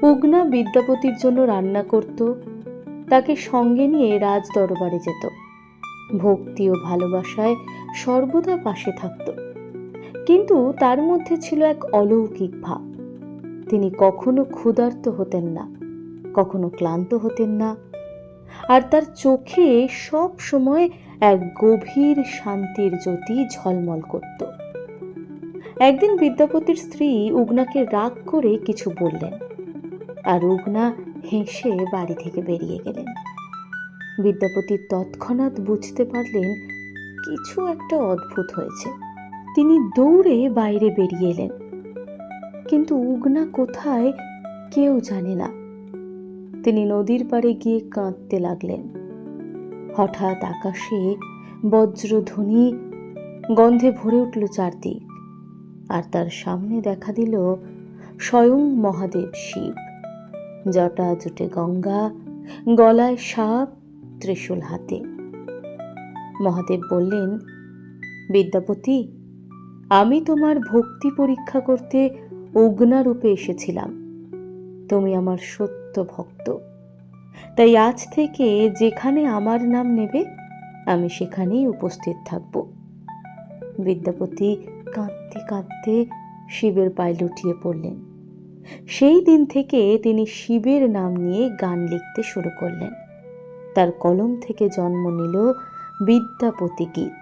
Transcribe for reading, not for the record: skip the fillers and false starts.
উগনা বিদ্যাপতির জন্য রান্না করত, তাকে সঙ্গে নিয়ে রাজ দরবারে যেত, ভক্তি ও ভালোবাসায় সর্বদা পাশে থাকত। কিন্তু তার মধ্যে ছিল এক অলৌকিক ভাব। তিনি কখনো ক্ষুধার্ত হতেন না, কখনো ক্লান্ত হতেন না, আর তার চোখে সব সময় এক গভীর শান্তির জ্যোতি ঝলমল করত। একদিন বিদ্যাপতির স্ত্রী উগনাকে রাগ করে কিছু বললেন, আর উগনা হেসে বাড়ি থেকে বেরিয়ে গেলেন। বিদ্যাপতি তৎক্ষণাৎ বুঝতে পারলেন কিছু একটা অদ্ভুত হয়েছে। তিনি দৌড়ে বাইরে বেরিয়ে এলেন, কিন্তু উগনা কোথায় কেউ জানে না। তিনি নদীর পাড়ে গিয়ে কাঁদতে লাগলেন। হঠাৎ আকাশে বজ্রধ্বনি, গন্ধে ভরে উঠল চারদিক, আর তার সামনে দেখা দিল স্বয়ং মহাদেব শিব, জটা জুটে গঙ্গা, গলায় সাপ, ত্রিশূল হাতে। মহাদেব বললেন, বিদ্যাপতি, আমি তোমার ভক্তি পরীক্ষা করতে উগনা রূপে এসেছিলাম। তুমি আমার সত্য ভক্ত, তাই আজ থেকে যেখানে আমার নাম নেবে আমি সেখানেই উপস্থিত থাকব। বিদ্যাপতি কাঁদতে কাঁদতে শিবের পায়ে লুটিয়ে পড়লেন। সেই দিন থেকে তিনি শিবের নাম নিয়ে গান লিখতে শুরু করলেন। তার কলম থেকে জন্ম নিল বিদ্যাপতি গীত।